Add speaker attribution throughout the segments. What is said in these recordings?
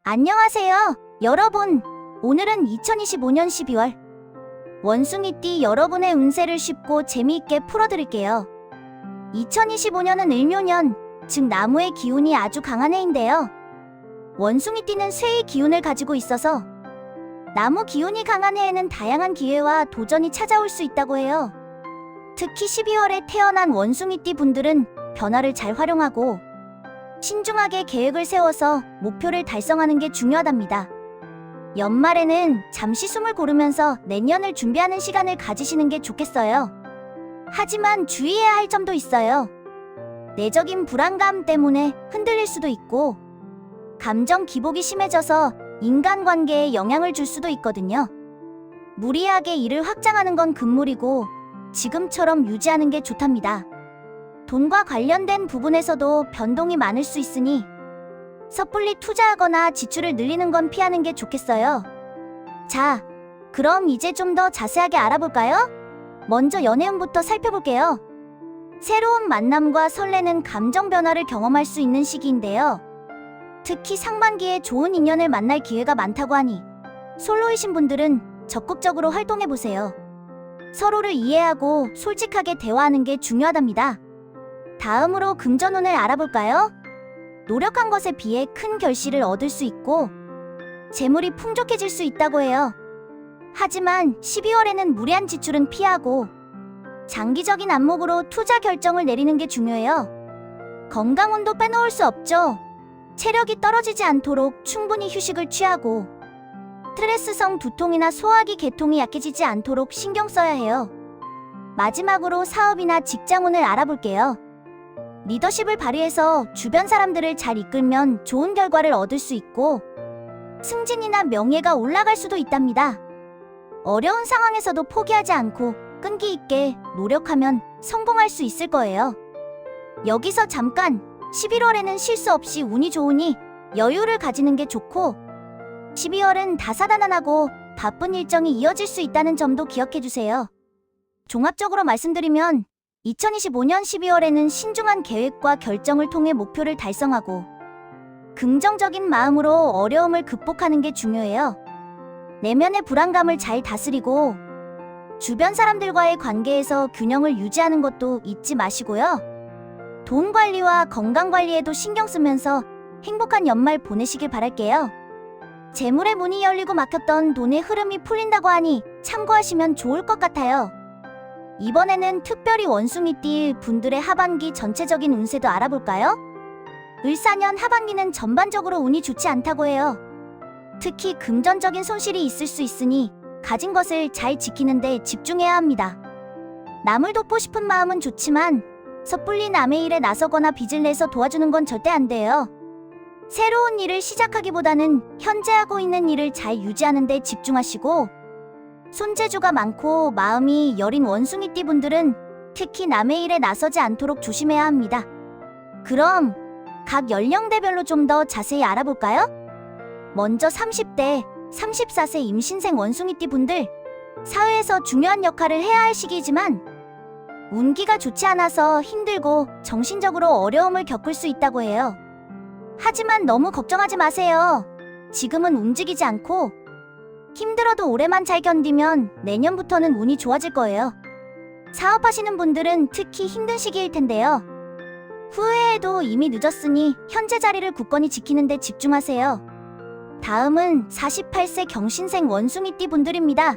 Speaker 1: 안녕하세요, 여러분. 오늘은 2025년 12월 원숭이띠 여러분의 운세를 쉽고 재미있게 풀어드릴게요. 2025년은 을묘년, 즉 나무의 기운이 아주 강한 해인데요. 원숭이띠는 쇠의 기운을 가지고 있어서 나무 기운이 강한 해에는 다양한 기회와 도전이 찾아올 수 있다고 해요. 특히 12월에 태어난 원숭이띠 분들은 변화를 잘 활용하고 신중하게 계획을 세워서 목표를 달성하는 게 중요하답니다. 연말에는 잠시 숨을 고르면서 내년을 준비하는 시간을 가지시는 게 좋겠어요. 하지만 주의해야 할 점도 있어요. 내적인 불안감 때문에 흔들릴 수도 있고 감정 기복이 심해져서 인간관계에 영향을 줄 수도 있거든요. 무리하게 일을 확장하는 건 금물이고 지금처럼 유지하는 게 좋답니다. 돈과 관련된 부분에서도 변동이 많을 수 있으니 섣불리 투자하거나 지출을 늘리는 건 피하는 게 좋겠어요. 자, 그럼 이제 좀 더 자세하게 알아볼까요? 먼저 연애운부터 살펴볼게요. 새로운 만남과 설레는 감정 변화를 경험할 수 있는 시기인데요. 특히 상반기에 좋은 인연을 만날 기회가 많다고 하니 솔로이신 분들은 적극적으로 활동해보세요. 서로를 이해하고 솔직하게 대화하는 게 중요하답니다. 다음으로 금전운을 알아볼까요? 노력한 것에 비해 큰 결실을 얻을 수 있고 재물이 풍족해질 수 있다고 해요. 하지만 12월에는 무리한 지출은 피하고 장기적인 안목으로 투자 결정을 내리는 게 중요해요. 건강운도 빼놓을 수 없죠. 체력이 떨어지지 않도록 충분히 휴식을 취하고 스트레스성 두통이나 소화기 계통이 약해지지 않도록 신경 써야 해요. 마지막으로 사업이나 직장운을 알아볼게요. 리더십을 발휘해서 주변 사람들을 잘 이끌면 좋은 결과를 얻을 수 있고 승진이나 명예가 올라갈 수도 있답니다. 어려운 상황에서도 포기하지 않고 끈기 있게 노력하면 성공할 수 있을 거예요. 여기서 잠깐, 11월에는 실수 없이 운이 좋으니 여유를 가지는 게 좋고 12월은 다사다난하고 바쁜 일정이 이어질 수 있다는 점도 기억해주세요. 종합적으로 말씀드리면 2025년 12월에는 신중한 계획과 결정을 통해 목표를 달성하고 긍정적인 마음으로 어려움을 극복하는 게 중요해요. 내면의 불안감을 잘 다스리고 주변 사람들과의 관계에서 균형을 유지하는 것도 잊지 마시고요. 돈 관리와 건강 관리에도 신경 쓰면서 행복한 연말 보내시길 바랄게요. 재물의 문이 열리고 막혔던 돈의 흐름이 풀린다고 하니 참고하시면 좋을 것 같아요. 이번에는 특별히 원숭이띠 분들의 하반기 전체적인 운세도 알아볼까요? 을사년 하반기는 전반적으로 운이 좋지 않다고 해요. 특히 금전적인 손실이 있을 수 있으니 가진 것을 잘 지키는 데 집중해야 합니다. 남을 돕고 싶은 마음은 좋지만 섣불리 남의 일에 나서거나 빚을 내서 도와주는 건 절대 안 돼요. 새로운 일을 시작하기보다는 현재 하고 있는 일을 잘 유지하는 데 집중하시고 손재주가 많고 마음이 여린 원숭이띠 분들은 특히 남의 일에 나서지 않도록 조심해야 합니다. 그럼 각 연령대별로 좀 더 자세히 알아볼까요? 먼저 30대, 34세 임신생 원숭이띠 분들, 사회에서 중요한 역할을 해야 할 시기이지만 운기가 좋지 않아서 힘들고 정신적으로 어려움을 겪을 수 있다고 해요. 하지만 너무 걱정하지 마세요. 지금은 움직이지 않고 힘들어도 올해만 잘 견디면 내년부터는 운이 좋아질 거예요. 사업하시는 분들은 특히 힘든 시기일 텐데요. 후회해도 이미 늦었으니 현재 자리를 굳건히 지키는 데 집중하세요. 다음은 48세 경신생 원숭이띠 분들입니다.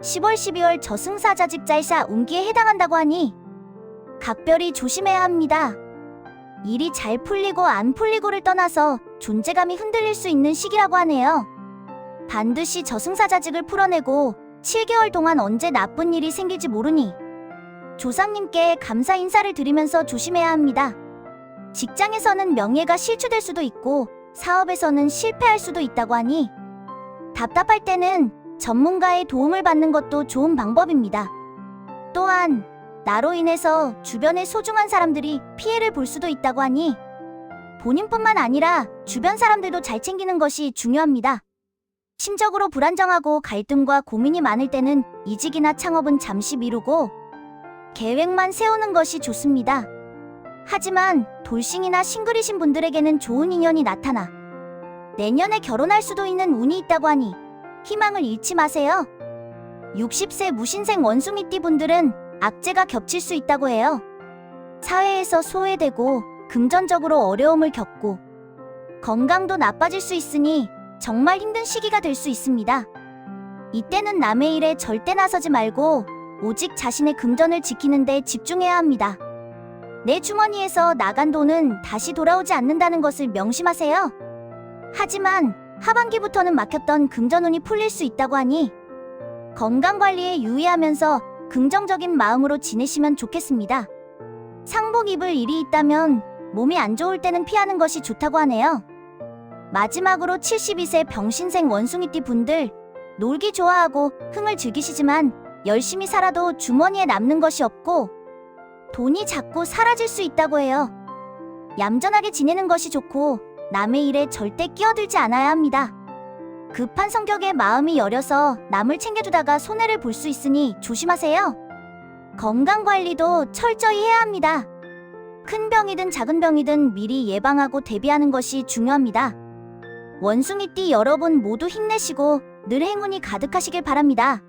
Speaker 1: 10월, 12월 저승사자직자이사 운기에 해당한다고 하니 각별히 조심해야 합니다. 일이 잘 풀리고 안 풀리고를 떠나서 존재감이 흔들릴 수 있는 시기라고 하네요. 반드시 저승사자직을 풀어내고 7개월 동안 언제 나쁜 일이 생길지 모르니 조상님께 감사 인사를 드리면서 조심해야 합니다. 직장에서는 명예가 실추될 수도 있고 사업에서는 실패할 수도 있다고 하니 답답할 때는 전문가의 도움을 받는 것도 좋은 방법입니다. 또한 나로 인해서 주변의 소중한 사람들이 피해를 볼 수도 있다고 하니 본인뿐만 아니라 주변 사람들도 잘 챙기는 것이 중요합니다. 심적으로 불안정하고 갈등과 고민이 많을 때는 이직이나 창업은 잠시 미루고 계획만 세우는 것이 좋습니다. 하지만 돌싱이나 싱글이신 분들에게는 좋은 인연이 나타나 내년에 결혼할 수도 있는 운이 있다고 하니 희망을 잃지 마세요. 60세 무신생 원숭이띠 분들은 악재가 겹칠 수 있다고 해요. 사회에서 소외되고 금전적으로 어려움을 겪고 건강도 나빠질 수 있으니 정말 힘든 시기가 될 수 있습니다. 이때는 남의 일에 절대 나서지 말고 오직 자신의 금전을 지키는 데 집중해야 합니다. 내 주머니에서 나간 돈은 다시 돌아오지 않는다는 것을 명심하세요. 하지만 하반기부터는 막혔던 금전운이 풀릴 수 있다고 하니 건강관리에 유의하면서 긍정적인 마음으로 지내시면 좋겠습니다. 상복 입을 일이 있다면 몸이 안 좋을 때는 피하는 것이 좋다고 하네요. 마지막으로 72세 병신생 원숭이띠 분들, 놀기 좋아하고 흥을 즐기시지만 열심히 살아도 주머니에 남는 것이 없고 돈이 자꾸 사라질 수 있다고 해요. 얌전하게 지내는 것이 좋고 남의 일에 절대 끼어들지 않아야 합니다. 급한 성격에 마음이 여려서 남을 챙겨주다가 손해를 볼 수 있으니 조심하세요. 건강관리도 철저히 해야 합니다. 큰 병이든 작은 병이든 미리 예방하고 대비하는 것이 중요합니다. 원숭이띠 여러분 모두 힘내시고 늘 행운이 가득하시길 바랍니다.